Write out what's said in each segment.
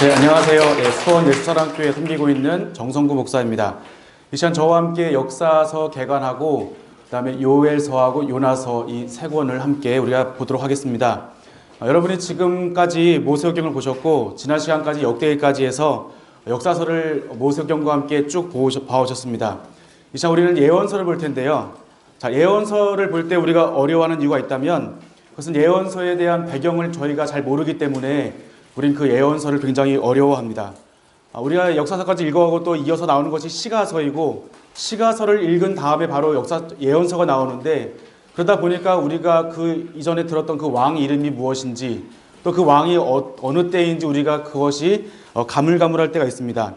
네, 안녕하세요. 수원 예수사랑교회 섬기고 있는 정성구 목사입니다. 이 시간 저와 함께 역사서 개관하고 그다음에 요엘서하고 요나서 이 세 권을 함께 우리가 보도록 하겠습니다. 여러분이 지금까지 모세오경을 보셨고 지난 시간까지 역대기까지 해서 역사서를 모세오경과 함께 쭉 봐오셨습니다. 이 시간 우리는 예언서를 볼 텐데요. 자, 예언서를 볼 때 우리가 어려워하는 이유가 있다면 그것은 예언서에 대한 배경을 저희가 잘 모르기 때문에 우린 그 예언서를 굉장히 어려워합니다. 우리가 역사서까지 읽어가고 또 이어서 나오는 것이 시가서이고 시가서를 읽은 다음에 바로 예언서가 나오는데 그러다 보니까 우리가 그 이전에 들었던 그 왕 이름이 무엇인지 또 그 왕이 어느 때인지 우리가 그것이 가물가물할 때가 있습니다.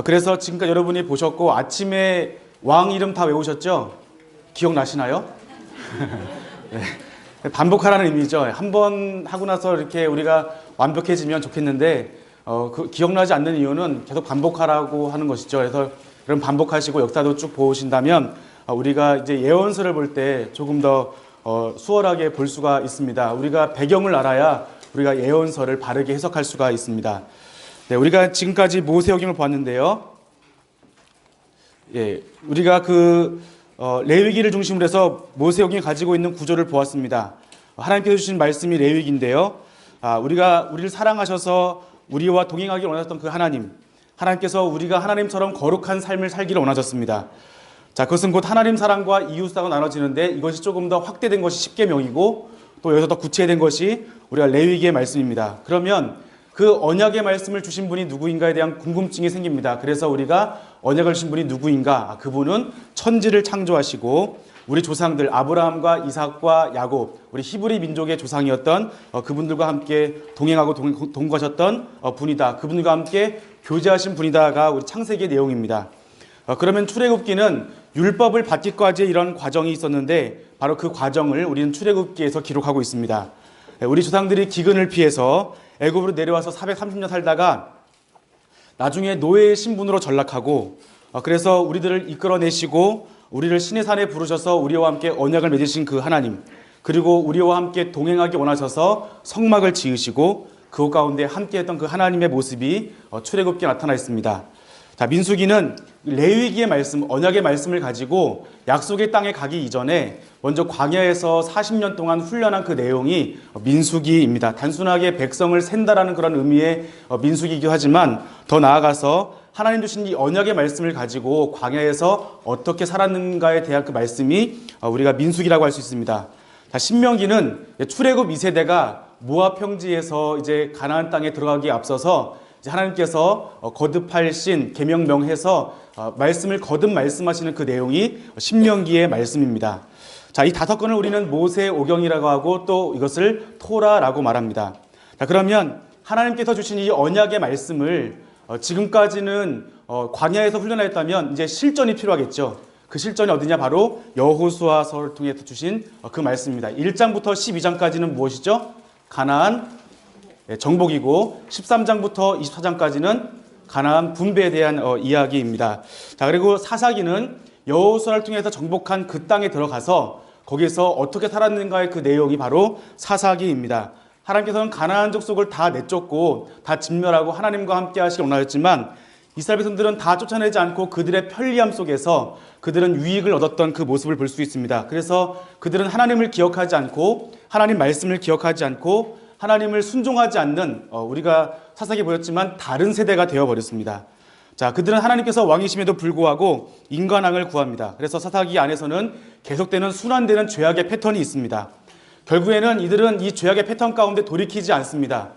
그래서 지금까지 여러분이 보셨고 아침에 왕 이름 다 외우셨죠? 기억나시나요? 네. 반복하라는 의미죠. 한 번 하고 나서 이렇게 우리가 완벽해지면 좋겠는데 기억나지 않는 이유는 계속 반복하라고 하는 것이죠. 그래서 여러분 반복하시고 역사도 쭉 보신다면 우리가 이제 예언서를 볼 때 조금 더 수월하게 볼 수가 있습니다. 우리가 배경을 알아야 우리가 예언서를 바르게 해석할 수가 있습니다. 네, 우리가 지금까지 모세오경을 보았는데요. 예, 우리가 레위기를 중심으로 해서 모세오경이 가지고 있는 구조를 보았습니다. 하나님께서 주신 말씀이 레위기인데요. 우리를 사랑하셔서 우리와 동행하기를 원하셨던 그 하나님께서 우리가 하나님처럼 거룩한 삶을 살기를 원하셨습니다. 자, 그것은 곧 하나님 사랑과 이웃 사랑으로 나눠지는데 이것이 조금 더 확대된 것이 십계명이고 또 여기서 더 구체화된 것이 우리가 레위기의 말씀입니다. 그러면 그 언약의 말씀을 주신 분이 누구인가에 대한 궁금증이 생깁니다. 그래서 우리가 언약을 주신 분이 누구인가? 그분은 천지를 창조하시고 우리 조상들 아브라함과 이삭과 야곱, 우리 히브리 민족의 조상이었던 그분들과 함께 동행하고 동거하셨던 분이다. 그분들과 함께 교제하신 분이다가 우리 창세기의 내용입니다. 그러면 출애굽기는 율법을 받기까지의 이런 과정이 있었는데 바로 그 과정을 우리는 출애굽기에서 기록하고 있습니다. 우리 조상들이 기근을 피해서 애굽으로 내려와서 430년 살다가 나중에 노예의 신분으로 전락하고 그래서 우리들을 이끌어내시고 우리를 신의 산에 부르셔서 우리와 함께 언약을 맺으신 그 하나님, 그리고 우리와 함께 동행하기 원하셔서 성막을 지으시고 그 가운데 함께했던 그 하나님의 모습이 출애굽기에 나타나 있습니다. 자, 민수기는 레위기의 말씀, 언약의 말씀을 가지고 약속의 땅에 가기 이전에 먼저 광야에서 40년 동안 훈련한 그 내용이 민수기입니다. 단순하게 백성을 센다라는 그런 의미의 민수기이기도 하지만 더 나아가서 하나님 주신 이 언약의 말씀을 가지고 광야에서 어떻게 살았는가에 대한 그 말씀이 우리가 민수기라고 할 수 있습니다. 자, 신명기는 출애굽 2세대가 모압 평지에서 이제 가나안 땅에 들어가기에 앞서서 하나님께서 거듭할 신 계명명해서 말씀을 거듭 말씀하시는 그 내용이 신명기의 말씀입니다. 자, 이 5권을 우리는 모세오경이라고 하고 또 이것을 토라라고 말합니다. 자, 그러면 하나님께서 주신 이 언약의 말씀을 지금까지는 광야에서 훈련했다면 이제 실전이 필요하겠죠. 그 실전이 어디냐? 바로 여호수아서를 통해서 주신 그 말씀입니다. 1장부터 12장까지는 무엇이죠? 가나안 정복이고 13장부터 24장까지는 가나안 분배에 대한 이야기입니다. 자, 그리고 사사기는 여호수아를 통해서 정복한 그 땅에 들어가서 거기서 어떻게 살았는가의 그 내용이 바로 사사기입니다. 하나님께서는 가나안 족속을 다 내쫓고 다 진멸하고 하나님과 함께 하시길 원하셨지만 이스라엘 백성들은 다 쫓아내지 않고 그들의 편리함 속에서 그들은 유익을 얻었던 그 모습을 볼 수 있습니다. 그래서 그들은 하나님을 기억하지 않고 하나님 말씀을 기억하지 않고 하나님을 순종하지 않는 우리가 사사기 보였지만 다른 세대가 되어버렸습니다. 자, 그들은 하나님께서 왕이심에도 불구하고 인간왕을 구합니다. 그래서 사사기 안에서는 계속되는 순환되는 죄악의 패턴이 있습니다. 결국에는 이들은 이 죄악의 패턴 가운데 돌이키지 않습니다.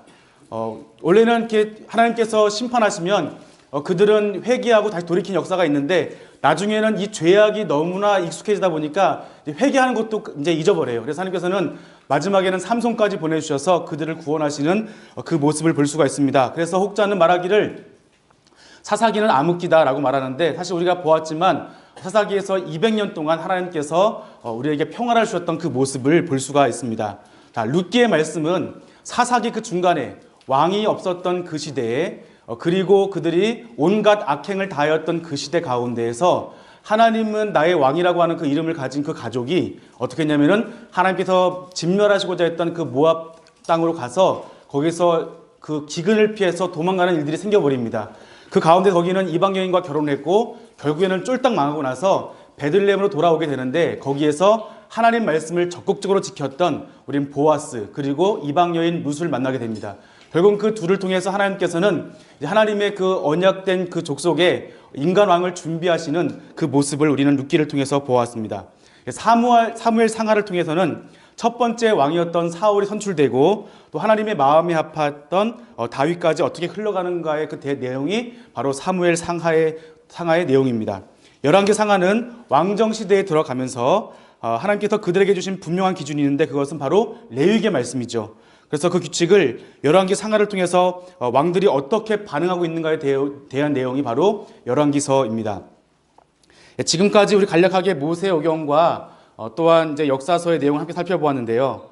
원래는 이렇게 하나님께서 심판하시면 그들은 회개하고 다시 돌이킨 역사가 있는데 나중에는 이 죄악이 너무나 익숙해지다 보니까 회개하는 것도 이제 잊어버려요. 그래서 하나님께서는 마지막에는 삼손까지 보내주셔서 그들을 구원하시는 그 모습을 볼 수가 있습니다. 그래서 혹자는 말하기를 사사기는 암흑기다라고 말하는데 사실 우리가 보았지만 사사기에서 200년 동안 하나님께서 우리에게 평화를 주셨던 그 모습을 볼 수가 있습니다. 자, 룻기의 말씀은 사사기 그 중간에 왕이 없었던 그 시대에 그리고 그들이 온갖 악행을 다하였던 그 시대 가운데에서 하나님은 나의 왕이라고 하는 그 이름을 가진 그 가족이 어떻게 했냐면은 하나님께서 진멸하시고자 했던 그 모압 땅으로 가서 거기서 그 기근을 피해서 도망가는 일들이 생겨버립니다. 그 가운데 거기는 이방 여인과 결혼했고 결국에는 쫄딱 망하고 나서 베들레헴으로 돌아오게 되는데 거기에서 하나님 말씀을 적극적으로 지켰던 우린 보아스 그리고 이방 여인 룻을 만나게 됩니다. 결국 그 둘을 통해서 하나님께서는 하나님의 그 언약된 그 족속에 인간 왕을 준비하시는 그 모습을 우리는 룻기를 통해서 보았습니다. 사무엘 상하를 통해서는 첫 번째 왕이었던 사울이 선출되고 또 하나님의 마음에 합했던 다윗까지 어떻게 흘러가는가의 그 내용이 바로 사무엘 상하의 내용입니다. 열왕기 상하는 왕정 시대에 들어가면서 하나님께서 그들에게 주신 분명한 기준이 있는데 그것은 바로 레위기의 말씀이죠. 그래서 그 규칙을 열왕기 상하를 통해서 왕들이 어떻게 반응하고 있는가에 대한 내용이 바로 열왕기서입니다. 지금까지 우리 간략하게 모세오경과 또한 이제 역사서의 내용을 함께 살펴보았는데요.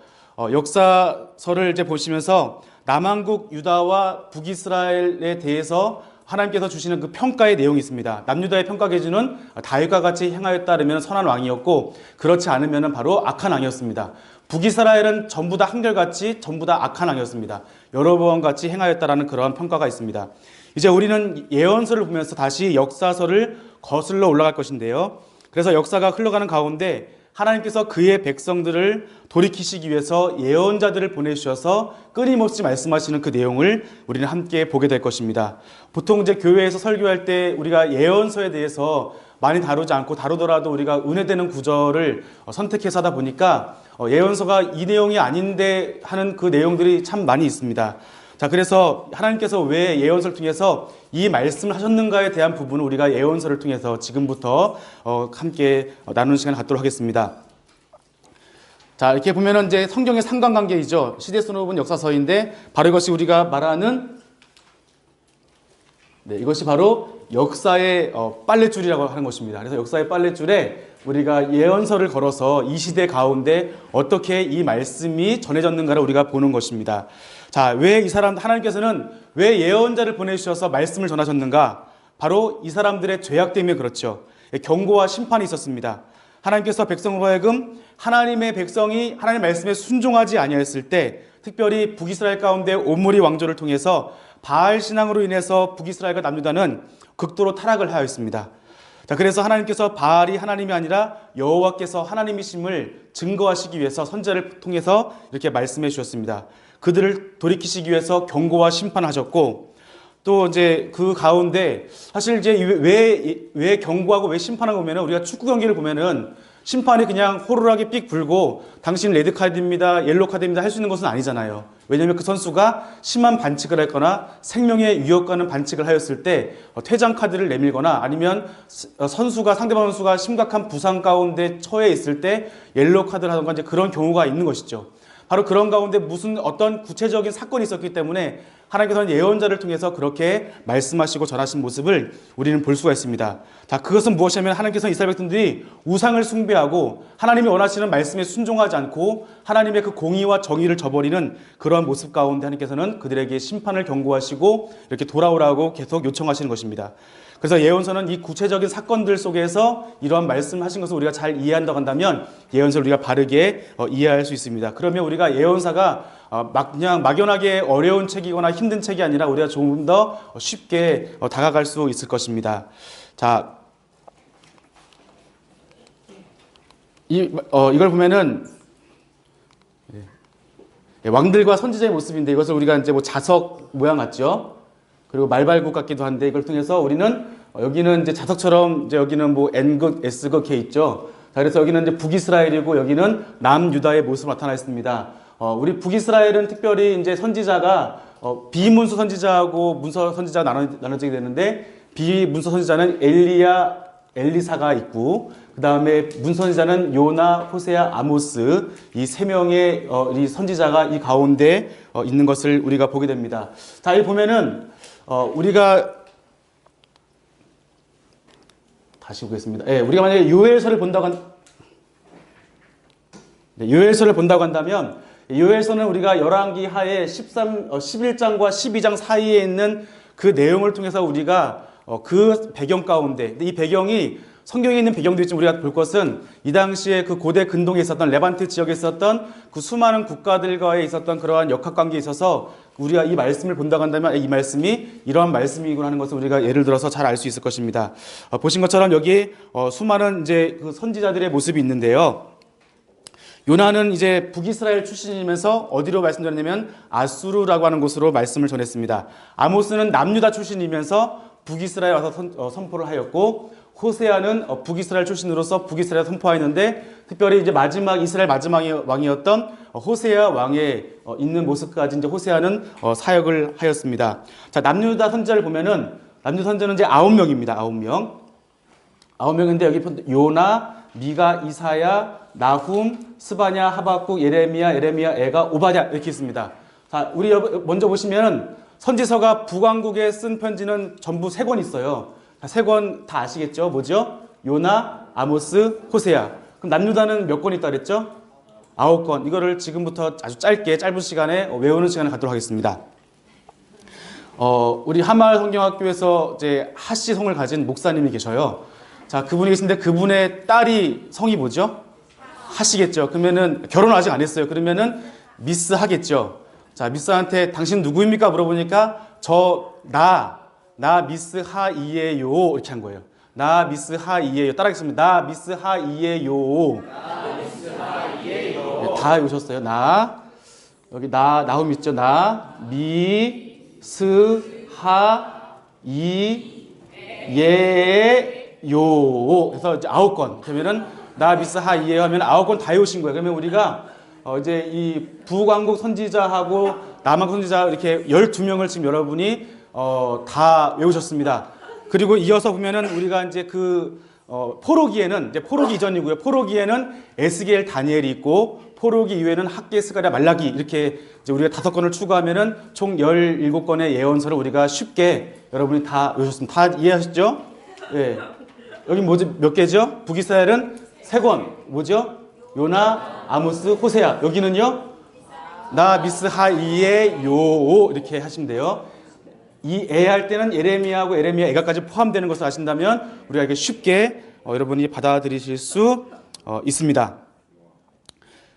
역사서를 이제 보시면서 남한국 유다와 북이스라엘에 대해서 하나님께서 주시는 그 평가의 내용이 있습니다. 남유다의 평가 기준은 다윗과 같이 행하였다면 선한 왕이었고 그렇지 않으면 바로 악한 왕이었습니다. 북이스라엘은 전부 다 한결같이 전부 다 악한 왕이었습니다. 여로보암 같이 행하였다라는 그러한 평가가 있습니다. 이제 우리는 예언서를 보면서 다시 역사서를 거슬러 올라갈 것인데요. 그래서 역사가 흘러가는 가운데 하나님께서 그의 백성들을 돌이키시기 위해서 예언자들을 보내주셔서 끊임없이 말씀하시는 그 내용을 우리는 함께 보게 될 것입니다. 보통 이제 교회에서 설교할 때 우리가 예언서에 대해서 많이 다루지 않고 다루더라도 우리가 은혜되는 구절을 선택해서 하다 보니까 예언서가 이 내용이 아닌데 하는 그 내용들이 참 많이 있습니다. 자, 그래서 하나님께서 왜 예언서를 통해서 이 말씀을 하셨는가에 대한 부분을 우리가 예언서를 통해서 지금부터 함께 나누는 시간을 갖도록 하겠습니다. 자, 이렇게 보면은 이제 성경의 상관관계이죠. 시대순후은 역사서인데 바로 이것이 우리가 말하는 이것이 바로 역사의 빨랫줄이라고 하는 것입니다. 그래서 역사의 빨랫줄에 우리가 예언서를 걸어서 이 시대 가운데 어떻게 이 말씀이 전해졌는가를 우리가 보는 것입니다. 자, 왜 이 사람 하나님께서는 왜 예언자를 보내주셔서 말씀을 전하셨는가? 바로 이 사람들의 죄악 때문에 그렇죠. 경고와 심판이 있었습니다. 하나님께서 백성으로 하여금 하나님의 백성이 하나님의 말씀에 순종하지 아니하였을 때 특별히 북이스라엘 가운데 옴므리 왕조를 통해서 바알 신앙으로 인해서 북이스라엘과 남유다는 극도로 타락을 하였습니다. 자, 그래서 하나님께서 바알이 하나님이 아니라 여호와께서 하나님이심을 증거하시기 위해서 선지자를 통해서 이렇게 말씀해 주셨습니다. 그들을 돌이키시기 위해서 경고와 심판하셨고 또 이제 그 가운데 사실 이제 왜 경고하고 왜 심판하고 보면은 우리가 축구 경기를 보면은 심판이 그냥 호루라기 삑 불고 당신 레드카드입니다, 옐로카드입니다 할 수 있는 것은 아니잖아요. 왜냐하면 그 선수가 심한 반칙을 했거나 생명의 위협가는 반칙을 하였을 때 퇴장 카드를 내밀거나 아니면 상대방 선수가 심각한 부상 가운데 처해 있을 때 옐로 카드를 하던가 이제 그런 경우가 있는 것이죠. 바로 그런 가운데 무슨 어떤 구체적인 사건이 있었기 때문에 하나님께서는 예언자를 통해서 그렇게 말씀하시고 전하신 모습을 우리는 볼 수가 있습니다. 자, 그것은 무엇이냐면 하나님께서는 이스라엘 백성들이 우상을 숭배하고 하나님이 원하시는 말씀에 순종하지 않고 하나님의 그 공의와 정의를 저버리는 그러한 모습 가운데 하나님께서는 그들에게 심판을 경고하시고 이렇게 돌아오라고 계속 요청하시는 것입니다. 그래서 예언서는 이 구체적인 사건들 속에서 이러한 말씀하신 것을 우리가 잘 이해한다고 한다면 예언서를 우리가 바르게 이해할 수 있습니다. 그러면 우리가 예언사가 그냥 막연하게 어려운 책이거나 힘든 책이 아니라 우리가 조금 더 쉽게 다가갈 수 있을 것입니다. 자, 이걸 보면은 왕들과 선지자의 모습인데 이것을 우리가 이제 뭐 자석 모양 같죠? 그리고 말발굽 같기도 한데 이걸 통해서 우리는 여기는 이제 자석처럼 이제 여기는 뭐 N극, S극 해 있죠. 자, 그래서 여기는 이제 북이스라엘이고 여기는 남유다의 모습으로 나타나 있습니다. 우리 북이스라엘은 특별히 이제 선지자가 비문서 선지자하고 문서 선지자가 나눠지게 되는데 비문서 선지자는 엘리사가 있고 그 다음에 문서 선지자는 요나, 호세아, 아모스 이 세 명의 이 선지자가 이 가운데 있는 것을 우리가 보게 됩니다. 자, 여기 보면은 우리가 다시 보겠습니다. 우리가 만약에 요엘서를 본다고 한다면 요엘서는 우리가 열왕기 하에 11장과 12장 사이에 있는 그 내용을 통해서 우리가 그 배경 가운데 이 배경이 성경에 있는 배경도 있지만 우리가 볼 것은 이 당시에 그 고대 근동에 있었던 레반트 지역에 있었던 그 수많은 국가들과의 있었던 그러한 역학관계에 있어서 우리가 이 말씀을 본다고 한다면 이 말씀이 이러한 말씀이구나 하는 것을 우리가 예를 들어서 잘 알 수 있을 것입니다. 보신 것처럼 여기 수많은 이제 그 선지자들의 모습이 있는데요. 요나는 이제 북이스라엘 출신이면서 어디로 말씀드렸냐면 아수르라고 하는 곳으로 말씀을 전했습니다. 아모스는 남유다 출신이면서 북이스라엘 와서 선포를 하였고, 호세아는 북이스라엘 출신으로서 북이스라엘 선포하였는데, 특별히 이제 이스라엘 마지막 왕이었던 호세아 왕의 있는 모습까지 이제 호세아는 사역을 하였습니다. 자, 남유다 선지자를 보면은 남유다 선지자는 이제 9명입니다. 9명. 9명인데 여기 요나, 미가, 이사야, 나훔, 스바냐, 하박국, 예레미야, 에가, 오바댜 이렇게 있습니다. 자, 우리 먼저 보시면은 선지서가 북왕국에 쓴 편지는 전부 3권 있어요. 3권 다 아시겠죠? 뭐죠? 요나, 아모스, 호세아. 그럼 남유다는 몇 권 있다 그랬죠? 9권. 이거를 지금부터 아주 짧은 시간에 외우는 시간을 갖도록 하겠습니다. 우리 한마을 성경학교에서 이제 하씨 성을 가진 목사님이 계셔요. 자, 그분이 계신데 그분의 딸이 성이 뭐죠? 하시겠죠. 그러면은 결혼 아직 안 했어요. 그러면은 미스 하겠죠. 자, 미스한테 당신 누구입니까? 물어보니까 나 미스 하이에요 이렇게 한 거예요. 나 미스 하이에요. 따라하겠습니다. 나 미스 하이에요. 네, 다 외우셨어요. 여기 나훔 있죠. 미스 하이에요. 그래서 이제 9권. 그러면은 나 미스 하이에요 하면 9권 다 외우신 거예요. 그러면 우리가 이제 이 북왕국 선지자하고 남왕국 선지자 이렇게 12명을 지금 여러분이 다 외우셨습니다. 그리고 이어서 보면은 우리가 이제 포로기에는 이제 포로기 이전이고요. 포로기에는 에스겔, 다니엘이 있고, 포로기 이후에는 학개, 스가랴, 말라기 이렇게 이제 우리가 5권을 추가하면은 총 17권의 예언서를 우리가 쉽게 여러분이 다 외우셨습니다. 다 이해하셨죠? 예. 여기 몇 개죠? 북이스라엘은 3권. 뭐죠? 요나, 아모스, 호세아. 여기는요? 나 미스 하이에요 이렇게 하시면 돼요. 이 애 할 때는 예레미야하고 에가까지 포함되는 것을 아신다면 우리가 이게 쉽게 여러분이 받아들이실 수 있습니다.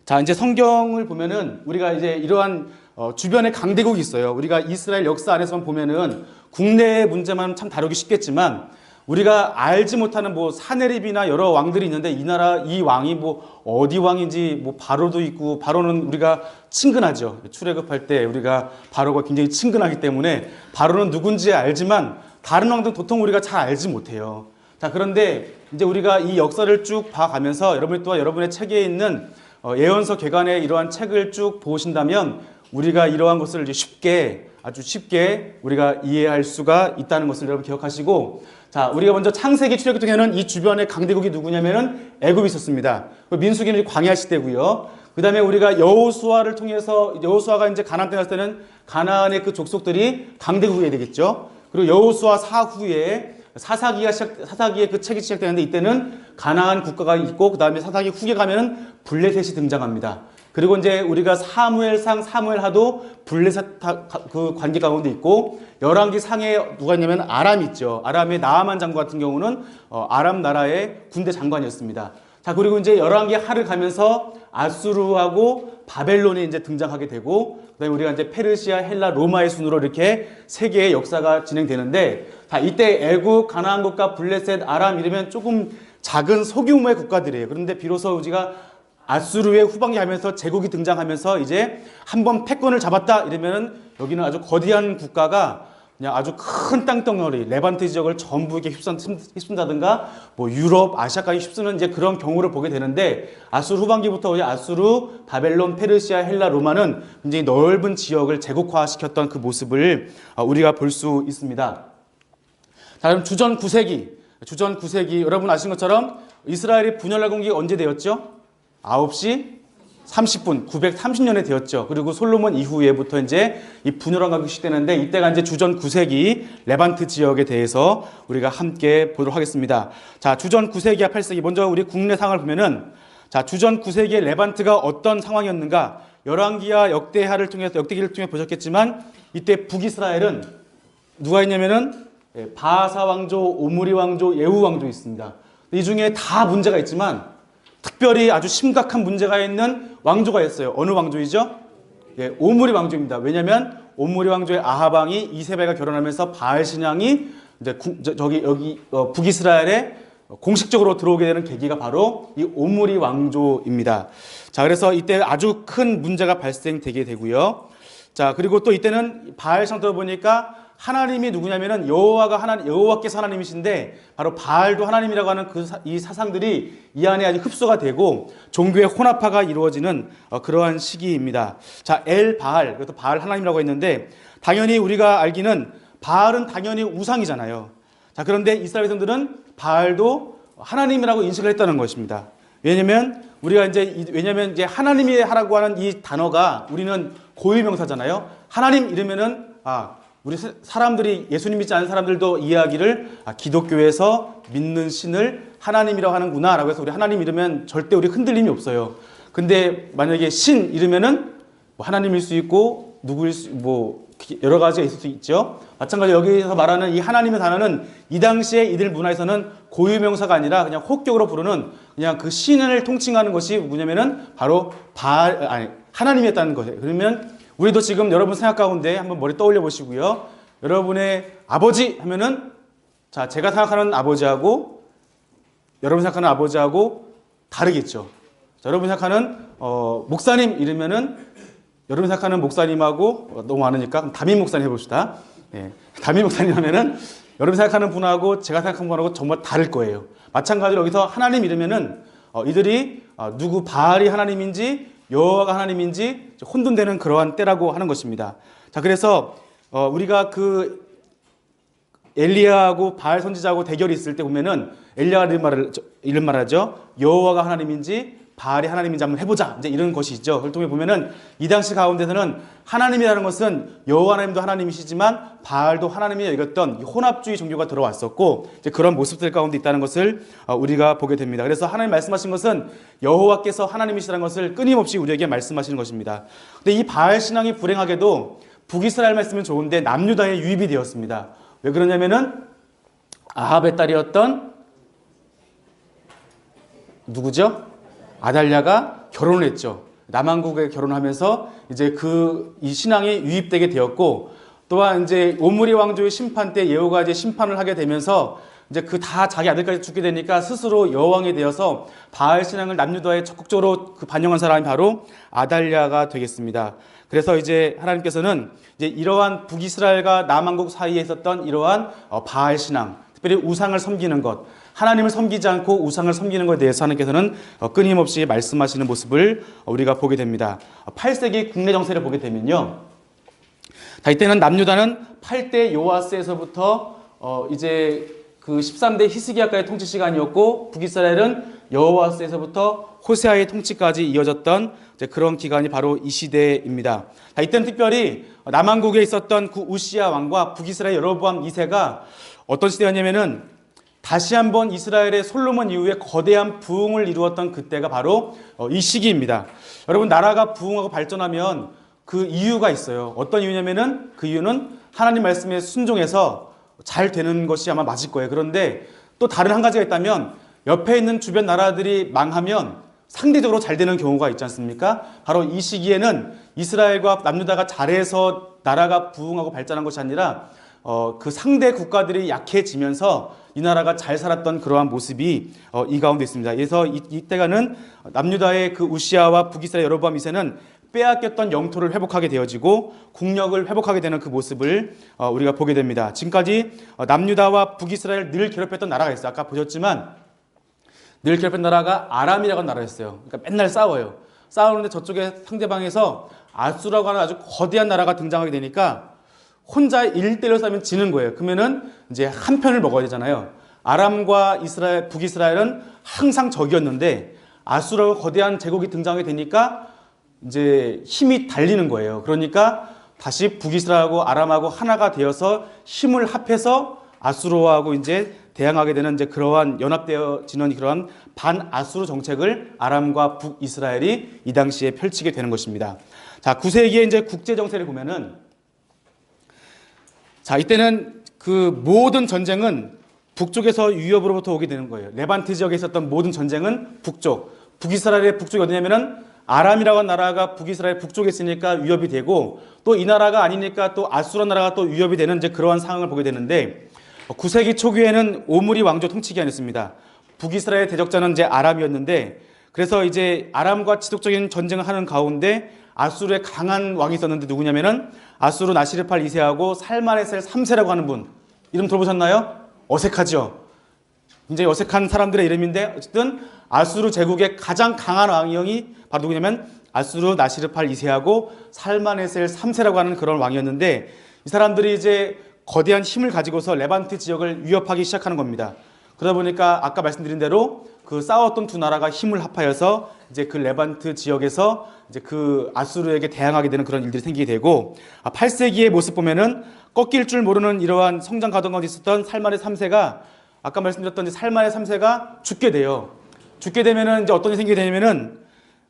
자, 이제 성경을 보면은 우리가 이제 이러한 주변에 강대국이 있어요. 우리가 이스라엘 역사 안에서만 보면은 국내 문제만 참 다루기 쉽겠지만 우리가 알지 못하는 사네립이나 여러 왕들이 있는데 이 왕이 어디 왕인지 바로도 있고, 바로는 우리가 친근하죠. 출애굽할 때 우리가 바로가 굉장히 친근하기 때문에 바로는 누군지 알지만 다른 왕들은 도통 우리가 잘 알지 못해요. 자, 그런데 이제 우리가 이 역사를 쭉 봐가면서 여러분이 또한 여러분의 책에 있는 예언서 개관의 이러한 책을 쭉 보신다면 우리가 이러한 것을 이제 아주 쉽게 우리가 이해할 수가 있다는 것을 여러분 기억하시고, 자, 우리가 먼저 창세기 출애굽 통에는 이 주변에 강대국이 누구냐면은 애굽이 있었습니다. 민수기는 광야 시대고요. 그 다음에 우리가 여호수아를 통해서 여호수아가 이제 가나안 땅에 갔을 때는 가나안의 그 족속들이 강대국이 되겠죠. 그리고 여호수아 사후에 사사기의 그 책이 시작되는데 이때는 가나안 국가가 있고, 그 다음에 사사기 후에 가면은 블레셋이 등장합니다. 그리고 이제 우리가 사무엘상, 사무엘하도 블레셋 그 관계 가운데 있고, 열왕기 상에 누가 있냐면 아람이 있죠. 아람의 나아만 장군 같은 경우는 아람 나라의 군대 장관이었습니다. 자, 그리고 이제 열왕기 하를 가면서 아수르하고 바벨론이 이제 등장하게 되고, 그다음에 우리가 이제 페르시아, 헬라, 로마의 순으로 이렇게 세계의 역사가 진행되는데, 자, 이때 애국, 가나안 국가, 블레셋, 아람 이러면 조금 작은 소규모의 국가들이에요. 그런데 비로소 우리가 아수르의 후방기 하면서 제국이 등장하면서 이제 한번 패권을 잡았다 이러면은 여기는 아주 거대한 국가가 그냥 아주 큰 땅덩어리, 레반트 지역을 전부 이렇게 휩쓴다든가 유럽, 아시아까지 휩쓰는 이제 그런 경우를 보게 되는데, 아수르 후반기부터 아수르, 바벨론, 페르시아, 헬라, 로마는 굉장히 넓은 지역을 제국화시켰던 그 모습을 우리가 볼 수 있습니다. 자, 그럼 주전 9세기 여러분 아시는 것처럼 이스라엘이 분열날 공기가 언제 되었죠? 9시 30분, 930년에 되었죠. 그리고 솔로몬 이후에부터 이제 이 분열왕 가기 시작되는데, 이때가 이제 주전 9세기 레반트 지역에 대해서 우리가 함께 보도록 하겠습니다. 자, 주전 9세기와 8세기, 먼저 우리 국내 상황을 보면은, 자, 주전 9세기의 레반트가 어떤 상황이었는가? 열왕기와 역대기를 통해 보셨겠지만, 이때 북이스라엘은 누가 있냐면은 바하사 왕조, 오므리 왕조, 예후 왕조 있습니다. 이 중에 다 문제가 있지만 특별히 아주 심각한 문제가 있는 왕조가 있어요. 어느 왕조이죠? 예, 오므리 왕조입니다. 왜냐하면 오므리 왕조의 아합 왕이 이세벨과 결혼하면서 바알 신앙이 이제 여기 북이스라엘에 공식적으로 들어오게 되는 계기가 바로 이 오므리 왕조입니다. 자, 그래서 이때 아주 큰 문제가 발생되게 되고요. 자, 그리고 또 이때는 바알 신앙 보니까 하나님이 누구냐면은 여호와께서 하나님이신데 바로 바알도 하나님이라고 하는 이 사상들이 이 안에 아주 흡수가 되고 종교의 혼합화가 이루어지는 그러한 시기입니다. 자, 엘 바알, 그것도 바알 하나님이라고 했는데 당연히 우리가 알기는 바알은 당연히 우상이잖아요. 자, 그런데 이스라엘 백성들은 바알도 하나님이라고 인식을 했다는 것입니다. 왜냐면 이제 하나님이 하라고 하는 이 단어가 우리는 고유명사잖아요. 하나님 이러면은 우리 사람들이 예수님 믿지 않는 사람들도 이해하기를 기독교에서 믿는 신을 하나님이라고 하는구나 라고 해서 우리 하나님 이러면 절대 우리 흔들림이 없어요. 근데 만약에 신 이러면은 하나님일 수 있고 누구일 수 여러 가지가 있을 수 있죠. 마찬가지로 여기서 말하는 이 하나님의 단어는 이 당시에 이들 문화에서는 고유명사가 아니라 그냥 혹격으로 부르는 그냥 그 신을 통칭하는 것이 뭐냐면은 바로 하나님이었다는 거예요. 그러면 우리도 지금 여러분 생각 가운데 한번 머리 떠올려 보시고요. 여러분의 아버지 하면은 자, 제가 생각하는 아버지하고 여러분 생각하는 아버지하고 다르겠죠. 자, 여러분 생각하는 목사님 이러면은 여러분 생각하는 목사님하고 너무 많으니까 그럼 담임 목사님 해봅시다. 예, 담임 목사님 하면은 여러분 생각하는 분하고 제가 생각하는 분하고 정말 다를 거예요. 마찬가지로 여기서 하나님 이러면은 이들이 누구 바알이 하나님인지 여호와가 하나님인지 혼돈되는 그러한 때라고 하는 것입니다. 자, 그래서 우리가 그 엘리야하고 바알 선지자하고 대결이 있을 때 보면은 엘리야가 이런 말을 하죠. 여호와가 하나님인지 바알이 하나님인지 한번 해보자. 이제 이런 것이 있죠. 그걸 통해 보면은 이 당시 가운데서는 하나님이라는 것은 여호와 하나님도 하나님이시지만 바알도 하나님이 여겼던 혼합주의 종교가 들어왔었고 이제 그런 모습들 가운데 있다는 것을 우리가 보게 됩니다. 그래서 하나님 말씀하신 것은 여호와께서 하나님이시라는 것을 끊임없이 우리에게 말씀하시는 것입니다. 근데 이 바알 신앙이 불행하게도 북이스라엘만 있으면 좋은데 남유다에 유입이 되었습니다. 왜 그러냐면은 아합의 딸이었던 누구죠? 아달랴가 결혼을 했죠. 남왕국에 결혼하면서 이제 이 신앙이 유입되게 되었고 또한 이제 오므리 왕조의 심판 때 예후가 이제 심판을 하게 되면서 이제 다 자기 아들까지 죽게 되니까 스스로 여왕이 되어서 바알 신앙을 남유다에 적극적으로 반영한 사람이 바로 아달랴가 되겠습니다. 그래서 이제 하나님께서는 이제 이러한 북이스라엘과 남왕국 사이에 있었던 이러한 바알 신앙, 특별히 우상을 섬기는 것, 하나님을 섬기지 않고 우상을 섬기는 것에 대해서 하나님께서는 끊임없이 말씀하시는 모습을 우리가 보게 됩니다. 8세기 국내 정세를 보게 되면요. 이때는 남유다는 8대 요아스에서부터 이제 그 13대 히스기야까지 통치 시간이었고 북이스라엘은 여호와스에서부터 호세아의 통치까지 이어졌던 그런 기간이 바로 이 시대입니다. 이때는 특별히 남왕국에 있었던 그 우시야 왕과 북이스라엘 여로보암 2세가 어떤 시대였냐면은 다시 한번 이스라엘의 솔로몬 이후에 거대한 부흥을 이루었던 그때가 바로 이 시기입니다. 여러분 나라가 부흥하고 발전하면 그 이유가 있어요. 어떤 이유냐면은 그 이유는 하나님 말씀에 순종해서 잘 되는 것이 아마 맞을 거예요. 그런데 또 다른 한 가지가 있다면 옆에 있는 주변 나라들이 망하면 상대적으로 잘 되는 경우가 있지 않습니까? 바로 이 시기에는 이스라엘과 남유다가 잘해서 나라가 부흥하고 발전한 것이 아니라 그 상대 국가들이 약해지면서 이 나라가 잘 살았던 그러한 모습이 이 가운데 있습니다. 그래서 이때가는 남유다의 그 우시아와 북이스라엘 여로보암 2세는 빼앗겼던 영토를 회복하게 되어지고 국력을 회복하게 되는 그 모습을 우리가 보게 됩니다. 지금까지 남유다와 북이스라엘 늘 괴롭혔던 나라가 있어요. 아까 보셨지만 늘 괴롭혔던 나라가 아람이라고 하는 나라였어요. 그러니까 맨날 싸워요. 싸우는데 저쪽에 상대방에서 아수라고 하는 아주 거대한 나라가 등장하게 되니까 혼자 1대1로 싸우면 지는 거예요. 그러면은 이제 한 편을 먹어야 되잖아요. 아람과 북이스라엘은 항상 적이었는데 아수라고 거대한 제국이 등장하게 되니까 이제 힘이 달리는 거예요. 그러니까 다시 북이스라엘하고 아람하고 하나가 되어서 힘을 합해서 아수르하고 이제 대항하게 되는 이제 그러한 연합되어지는 그러한 반아수르 정책을 아람과 북이스라엘이 이 당시에 펼치게 되는 것입니다. 자, 9세기의 이제 국제 정세를 보면은 자, 이때는 그 모든 전쟁은 북쪽에서 위협으로부터 오게 되는 거예요. 레반트 지역에 있었던 모든 전쟁은 북쪽, 북이스라엘의 북쪽이 어디냐면은 아람이라고 하는 나라가 북이스라엘 북쪽에 있으니까 위협이 되고, 또 이 나라가 아니니까 또 아수라 나라가 또 위협이 되는 이제 그러한 상황을 보게 되는데, 9세기 초기에는 오므리 왕조 통치기 아니었습니다. 북이스라엘 대적자는 이제 아람이었는데, 그래서 이제 아람과 지속적인 전쟁을 하는 가운데 아수르의 강한 왕이 있었는데 누구냐면은 아수르 나시르팔 2세하고 살마네셀 3세라고 하는 분, 이름 들어보셨나요? 어색하죠? 굉장히 어색한 사람들의 이름인데, 어쨌든 아수르 제국의 가장 강한 왕이 바로 누구냐면 아수르 나시르팔 2세하고 살마네셀 3세라고 하는 그런 왕이었는데, 이 사람들이 이제 거대한 힘을 가지고서 레반트 지역을 위협하기 시작하는 겁니다. 그러다 보니까 아까 말씀드린 대로 그 싸웠던 두 나라가 힘을 합하여서 이제 그 레반트 지역에서 이제 그 아수르에게 대항하게 되는 그런 일들이 생기게 되고, 8세기의 모습 보면은 꺾일 줄 모르는 이러한 성장 과정 가운데 있었던 살만의 3세가, 아까 말씀드렸던 이제 살만의 3세가 죽게 돼요. 죽게 되면은 이제 어떤 일이 생기게 되냐면은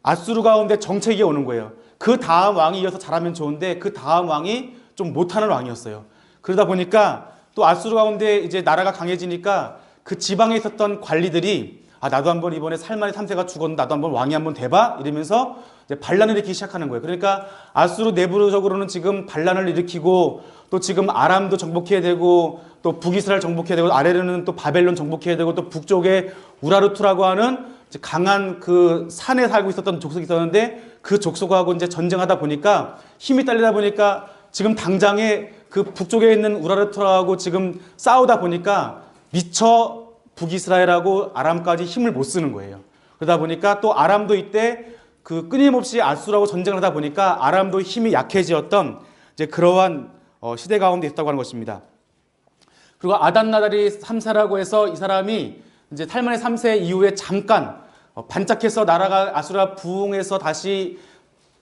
아수르 가운데 정책이 오는 거예요. 그 다음 왕이 이어서 잘하면 좋은데 그 다음 왕이 좀 못하는 왕이었어요. 그러다 보니까 또 아수르 가운데 이제 나라가 강해지니까 그 지방에 있었던 관리들이 나도 한번 이번에 살만의 3세가 죽었는데 나도 한번 왕이 한번 돼봐? 이러면서 이제 반란을 일으키기 시작하는 거예요. 그러니까 아수르 내부적으로는 지금 반란을 일으키고, 또 지금 아람도 정복해야 되고, 또 북이스라엘 정복해야 되고, 아래로는 또 바벨론 정복해야 되고, 또 북쪽에 우라르투라고 하는 강한 그 산에 살고 있었던 족속이 있었는데, 그 족속하고 이제 전쟁하다 보니까 힘이 딸리다 보니까 지금 당장에 그 북쪽에 있는 우라르투라고 지금 싸우다 보니까 미처 북이스라엘하고 아람까지 힘을 못 쓰는 거예요. 그러다 보니까 또 아람도 이때 그 끊임없이 아수르하고 전쟁을 하다 보니까 아람도 힘이 약해지었던 이제 그러한 시대 가운데 있었다고 하는 것입니다. 그리고 아단나달이 3세라고 해서 이 사람이 이제 살만의 3세 이후에 잠깐 반짝해서 나라가 아수르가 부흥해서 다시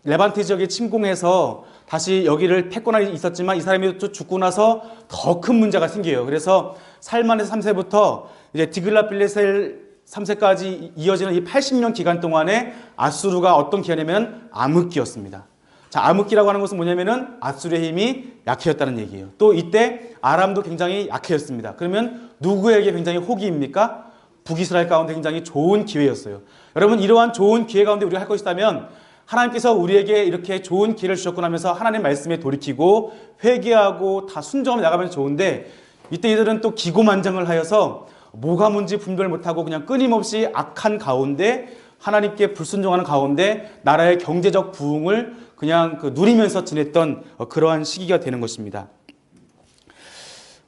레반트 지역에 침공해서 다시 여기를 패권하고 있었지만, 이 사람이 또 죽고 나서 더 큰 문제가 생겨요. 그래서 살만에서 3세부터 이제 디글랏빌레셀 3세까지 이어지는 이 80년 기간 동안에 아수르가 어떤 기간이냐면 암흑기였습니다. 자, 암흑기라고 하는 것은 뭐냐면은 아수르의 힘이 약해졌다는 얘기예요. 또 이때 아람도 굉장히 약해졌습니다. 그러면 누구에게 굉장히 호기입니까? 북이스라엘 가운데 굉장히 좋은 기회였어요. 여러분, 이러한 좋은 기회 가운데 우리가 할 것이 있다면 하나님께서 우리에게 이렇게 좋은 기회를 주셨구나 하면서 하나님 말씀에 돌이키고 회개하고 다 순종하며 나가면 좋은데, 이때 이들은 또 기고만장을 하여서 뭐가 뭔지 분별을 못하고 그냥 끊임없이 악한 가운데, 하나님께 불순종하는 가운데 나라의 경제적 부흥을 그냥 누리면서 지냈던 그러한 시기가 되는 것입니다.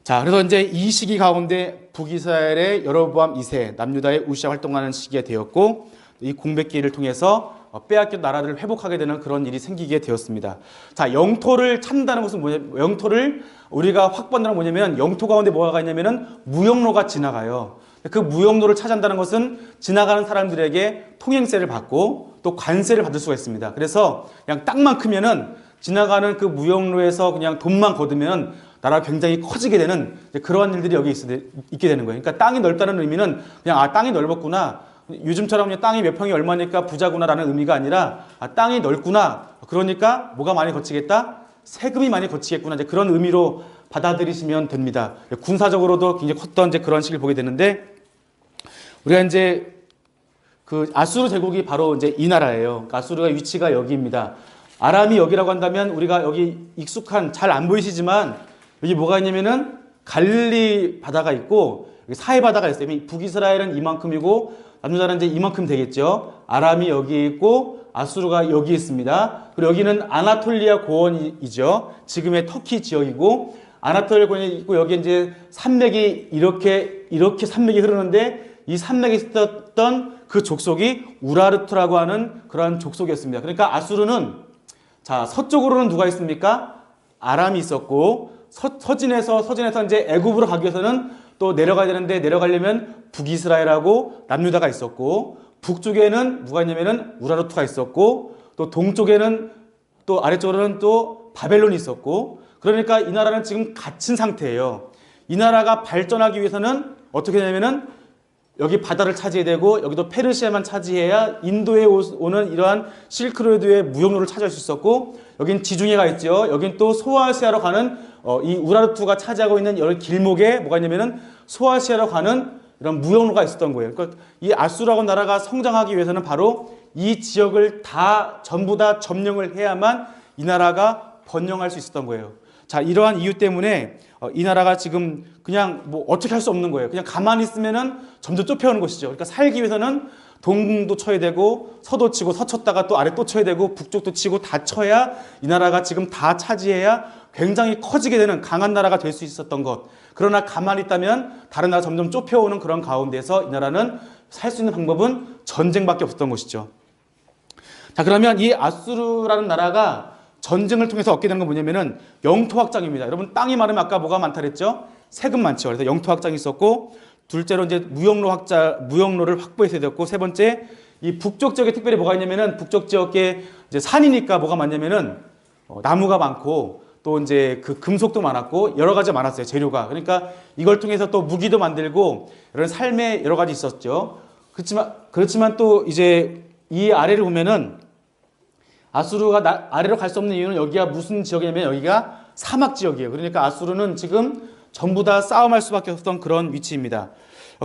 자, 그래서 이제 이 시기 가운데 북이스라엘의 여로보암 2세, 남유다의 우시아 활동하는 시기가 되었고, 이 공백기를 통해서 빼앗긴 나라를 회복하게 되는 그런 일이 생기게 되었습니다. 자, 영토를 찾는다는 것은 뭐냐면, 영토를 우리가 확보한다는 건 뭐냐면, 영토 가운데 뭐가 있냐면은 무역로가 지나가요. 그 무역로를 찾아낸다는 것은 지나가는 사람들에게 통행세를 받고 또 관세를 받을 수가 있습니다. 그래서 그냥 땅만 크면은 지나가는 그 무역로에서 그냥 돈만 거두면 나라가 굉장히 커지게 되는 그러한 일들이 여기 있게 되는 거예요. 그러니까 땅이 넓다는 의미는 그냥 땅이 넓었구나, 요즘처럼 그냥 땅이 몇 평이 얼마니까 부자구나라는 의미가 아니라 땅이 넓구나, 그러니까 뭐가 많이 거치겠다? 세금이 많이 거치겠구나, 이제 그런 의미로 받아들이시면 됩니다. 군사적으로도 굉장히 컸던 이제 그런 식을 보게 되는데, 우리가 이제 그 아수르 제국이 바로 이제 이 나라예요. 그러니까 아수르가 위치가 여기입니다. 아람이 여기라고 한다면 우리가 여기 익숙한, 잘 안 보이시지만 여기 뭐가 있냐면은 갈릴리 바다가 있고 여기 사해 바다가 있어요. 북이스라엘은 이만큼이고 남유다는 이제 이만큼 되겠죠. 아람이 여기 있고 아수르가 여기 있습니다. 그리고 여기는 아나톨리아 고원이죠. 지금의 터키 지역이고, 아나톨리아 고원이 있고, 여기 이제 산맥이 이렇게 산맥이 흐르는데, 이 산맥에 있었던 그 족속이 우라르투라고 하는 그러한 족속이었습니다. 그러니까 아수르는, 자, 서쪽으로는 누가 있습니까? 아람이 있었고, 서진에서 이제 애굽으로 가기 위해서는 또 내려가야 되는데, 내려가려면 북이스라엘하고 남유다가 있었고, 북쪽에는 누가 있냐면은 우라르투가 있었고, 또 동쪽에는 또 아래쪽으로는 또 바벨론이 있었고, 그러니까 이 나라는 지금 갇힌 상태예요. 이 나라가 발전하기 위해서는 어떻게 되냐면은 여기 바다를 차지해야 되고 여기도 페르시아만 차지해야 인도에 오는 이러한 실크로드의 무역로를 차지할 수 있었고, 여긴 지중해가 있죠. 여긴 또 소아시아로 가는 이 우라르투가 차지하고 있는 여러 길목에 뭐가 있냐면은 소아시아로 가는 이런 무역로가 있었던 거예요. 그러니까 이 아수르라고 나라가 성장하기 위해서는 바로 이 지역을 전부 다 점령을 해야만 이 나라가 번영할 수 있었던 거예요. 자, 이러한 이유 때문에 이 나라가 지금 그냥 뭐 어떻게 할 수 없는 거예요. 그냥 가만히 있으면은 점점 좁혀오는 것이죠. 그러니까 살기 위해서는 동궁도 쳐야 되고 서도 치고 서쳤다가 또 아래 또 쳐야 되고 북쪽도 치고 다 쳐야 이 나라가 지금 다 차지해야 굉장히 커지게 되는 강한 나라가 될 수 있었던 것. 그러나 가만히 있다면 다른 나라 점점 좁혀오는 그런 가운데서 이 나라는 살 수 있는 방법은 전쟁밖에 없었던 것이죠. 자, 그러면 이 아수르라는 나라가 전쟁을 통해서 얻게 되는 건 뭐냐면은 영토 확장입니다. 여러분, 땅이 많으면 아까 뭐가 많다 그랬죠? 세금 많죠. 그래서 영토 확장이 있었고, 둘째로 이제 무역로를 확보해서 되었고, 세 번째 이 북쪽 지역에 특별히 뭐가 있냐면은 북쪽 지역에 이제 산이니까 뭐가 많냐면은 나무가 많고 또 이제 그 금속도 많았고 여러 가지 많았어요. 재료가. 그러니까 이걸 통해서 또 무기도 만들고 이런 삶의 여러 가지 있었죠. 그렇지만 또 이제 이 아래를 보면은 아수르가 아래로 갈 수 없는 이유는 여기가 무슨 지역이냐면 여기가 사막 지역이에요. 그러니까 아수르는 지금 전부 다 싸움할 수밖에 없었던 그런 위치입니다.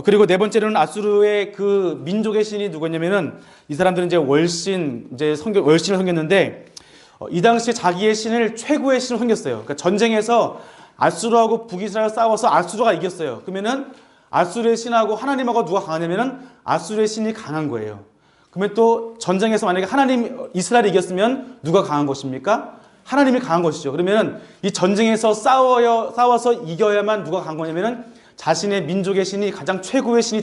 그리고 네 번째로는 아수르의 그 민족의 신이 누구냐면은 이 사람들은 이제 월신을 섬겼는데 이 당시에 자기의 신을 최고의 신을 섬겼어요. 그러니까 전쟁에서 아수르하고 북이스라엘 싸워서 아수르가 이겼어요. 그러면은 아수르의 신하고 하나님하고 누가 강하냐면은 아수르의 신이 강한 거예요. 그러면 또 전쟁에서 만약에 이스라엘이 이겼으면 누가 강한 것입니까? 하나님이 강한 것이죠. 그러면 이 전쟁에서 싸워서 이겨야만 누가 강한 거냐면은 자신의 민족의 신이 가장 최고의 신이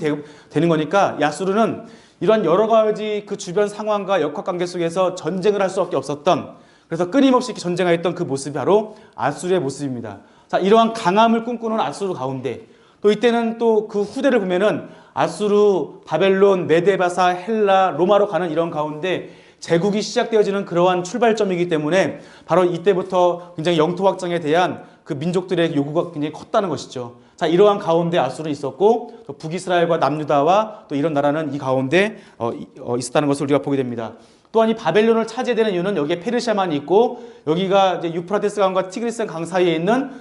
되는 거니까 아수르는 이런 여러 가지 그 주변 상황과 역학관계 속에서 전쟁을 할 수밖에 없었던, 그래서 끊임없이 이렇게 전쟁하였던 그 모습이 바로 아수르의 모습입니다. 자, 이러한 강함을 꿈꾸는 아수르 가운데 또 이때는 또 그 후대를 보면은 아수르, 바벨론, 메데바사, 헬라, 로마로 가는 이런 가운데 제국이 시작되어지는 그러한 출발점이기 때문에 바로 이때부터 굉장히 영토 확장에 대한 그 민족들의 요구가 굉장히 컸다는 것이죠. 자, 이러한 가운데 아수르는 있었고 또 북이스라엘과 남유다와 또 이런 나라는 이 가운데 있었다는 것을 우리가 보게 됩니다. 또한 이 바벨론을 차지해야 되는 이유는 여기에 페르시아만 있고 여기가 이제 유프라테스 강과 티그리스 강 사이에 있는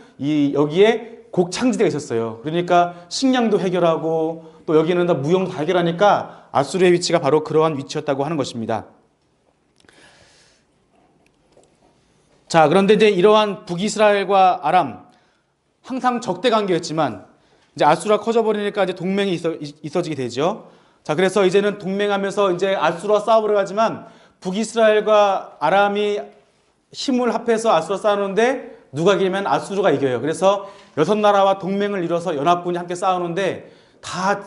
여기에 곡창지대가 있었어요. 그러니까 식량도 해결하고 또 여기는 다 무역도 다 해결하니까 아수르의 위치가 바로 그러한 위치였다고 하는 것입니다. 자, 그런데 이제 이러한 북이스라엘과 아람 항상 적대 관계였지만 이제 아수르가 커져버리니까 이제 동맹이 있어지게 되죠. 자, 그래서 이제는 동맹하면서 이제 아수르와 싸우려고 하지만 북이스라엘과 아람이 힘을 합해서 아수르와 싸우는데 누가 이기면 아수르가 이겨요. 그래서 6나라와 동맹을 이뤄서 연합군이 함께 싸우는데 다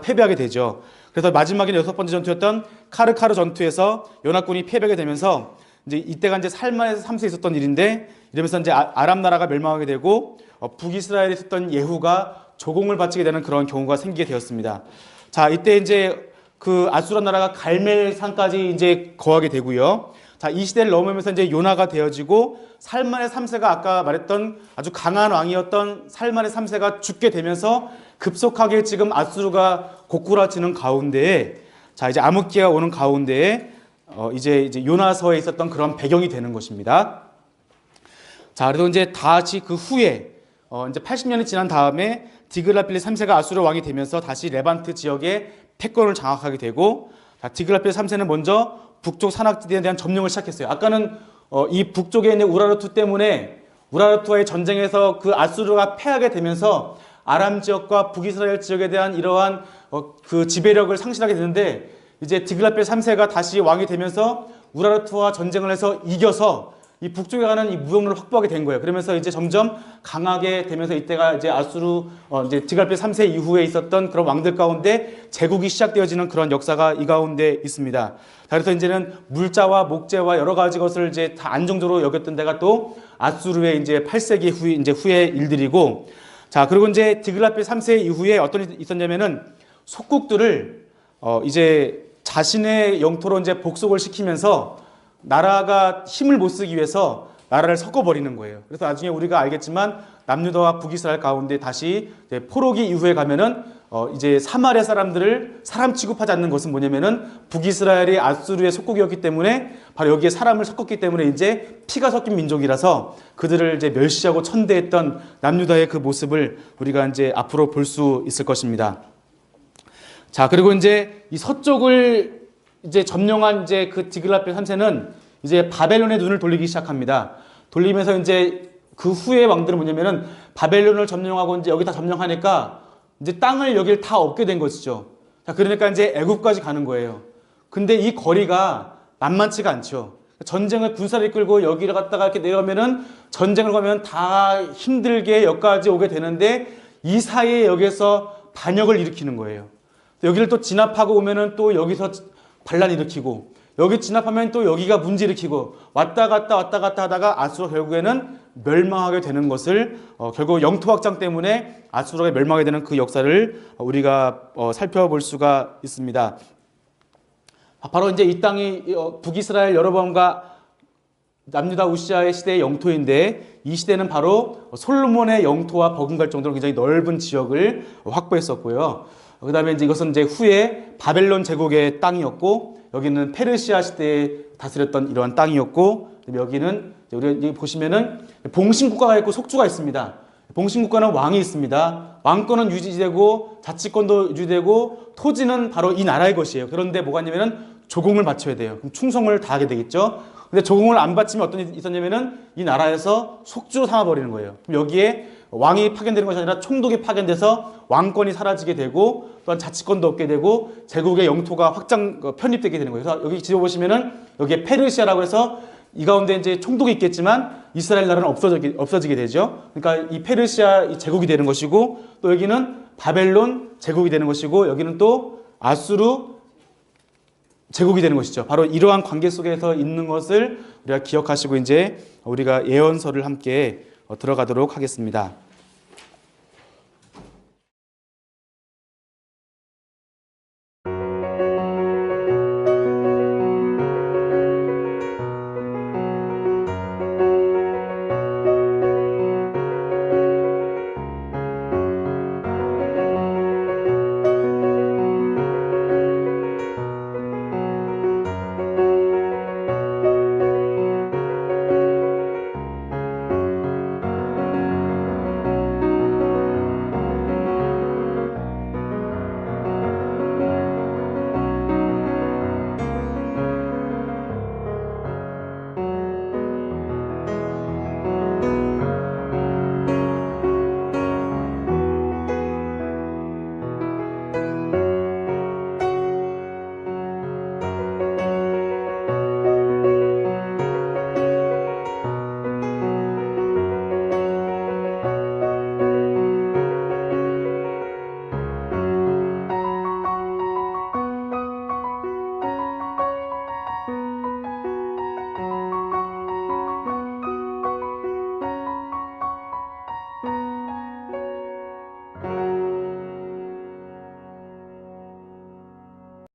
패배하게 되죠. 그래서 마지막에 6번째 전투였던 카르카르 전투에서 연합군이 패배하게 되면서 이제 이때가 이제 살만에서 3세에 있었던 일인데 이러면서 이제 아람 나라가 멸망하게 되고 북이스라엘에 있었던 예후가 조공을 바치게 되는 그런 경우가 생기게 되었습니다. 자, 이때 이제 그 아수르 나라가 갈멜산까지 이제 거하게 되고요. 자, 이 시대를 넘으면서 이제 요나가 되어지고 살만의 3세가 아까 말했던 아주 강한 왕이었던 살만의 3세가 죽게 되면서 급속하게 지금 아수르가 고꾸라지는 가운데에 자, 이제 암흑기가 오는 가운데에 이제 요나서에 있었던 그런 배경이 되는 것입니다. 자, 그래서 이제 다시 그 후에 이제 80년이 지난 다음에 디글라필레스 3세가 아수르 왕이 되면서 다시 레반트 지역의 패권을 장악하게 되고, 자, 디글라필레스 3세는 먼저 북쪽 산악지대에 대한 점령을 시작했어요. 아까는 이 북쪽에 있는 우라르투 때문에 우라르투와의 전쟁에서 그 아수르가 패하게 되면서 아람 지역과 북이스라엘 지역에 대한 이러한 그 지배력을 상실하게 되는데 이제 디글라필레스 3세가 다시 왕이 되면서 우라르투와 전쟁을 해서 이겨서 이 북쪽에 가는 이 무역로를 확보하게 된 거예요. 그러면서 이제 점점 강하게 되면서 이때가 이제 이제 디글라필레스 3세 이후에 있었던 그런 왕들 가운데 제국이 시작되어지는 그런 역사가 이 가운데 있습니다. 그래서 이제는 물자와 목재와 여러 가지 것을 이제 다 안정적으로 여겼던 데가 또 아수르의 이제 8세기 후의 일들이고, 자, 그리고 이제 디글라필레스 3세 이후에 어떤 일이 있었냐면은 속국들을 이제 자신의 영토로 이제 복속을 시키면서 나라가 힘을 못 쓰기 위해서 나라를 섞어버리는 거예요. 그래서 나중에 우리가 알겠지만 남유다와 북이스라엘 가운데 다시 포로기 이후에 가면은 이제 사마리아 사람들을 사람 취급하지 않는 것은 뭐냐면은 북이스라엘이 아수르의 속국이었기 때문에 바로 여기에 사람을 섞었기 때문에 이제 피가 섞인 민족이라서 그들을 이제 멸시하고 천대했던 남유다의 그 모습을 우리가 이제 앞으로 볼 수 있을 것입니다. 자, 그리고 이제 이 서쪽을 이제 점령한 이제 그 디글라필 3세는 이제 바벨론의 눈을 돌리기 시작합니다. 돌리면서 이제 그 후의 왕들은 뭐냐면은 바벨론을 점령하고 이제 여기 다 점령하니까 이제 땅을 여기를 다 얻게 된 것이죠. 자, 그러니까 이제 애굽까지 가는 거예요. 근데 이 거리가 만만치가 않죠. 전쟁을 군사를 이끌고 여기를 갔다가 이렇게 내려가면은 전쟁을 가면 다 힘들게 여기까지 오게 되는데 이 사이에 여기에서 반역을 일으키는 거예요. 여기를 또 진압하고 오면은 또 여기서 반란 일으키고 여기 진압하면 또 여기가 문제 일으키고 왔다 갔다 하다가 아수르가 결국에는 멸망하게 되는 것을 결국 영토 확장 때문에 아수르가 멸망하게 되는 그 역사를 우리가 살펴볼 수가 있습니다. 바로 이제 이 땅이 북이스라엘 여로보암과 남유다 우시아의 시대의 영토인데 이 시대는 바로 솔로몬의 영토와 버금갈 정도로 굉장히 넓은 지역을 확보했었고요. 그 다음에 이제 이것은 이제 후에 바벨론 제국의 땅이었고 여기는 페르시아 시대에 다스렸던 이러한 땅이었고 여기는 우리 보시면은 봉신국가가 있고 속주가 있습니다. 봉신국가는 왕이 있습니다. 왕권은 유지되고 자치권도 유지되고 토지는 바로 이 나라의 것이에요. 그런데 뭐가 있냐면은 조공을 바쳐야 돼요. 그럼 충성을 다하게 되겠죠. 근데 조공을 안 바치면 어떤 일이 있었냐면은 이 나라에서 속주로 삼아버리는 거예요. 그럼 여기에 왕이 파견되는 것이 아니라 총독이 파견돼서 왕권이 사라지게 되고 또한 자치권도 얻게 되고 제국의 영토가 편입되게 되는 거예요. 그래서 여기 지도 보시면은 여기에 페르시아라고 해서 이 가운데 이제 총독이 있겠지만 이스라엘 나라는 없어지게 되죠. 그러니까 이 페르시아 이 제국이 되는 것이고 또 여기는 바벨론 제국이 되는 것이고 여기는 또 아수르 제국이 되는 것이죠. 바로 이러한 관계 속에서 있는 것을 우리가 기억하시고 이제 우리가 예언서를 함께 들어가도록 하겠습니다.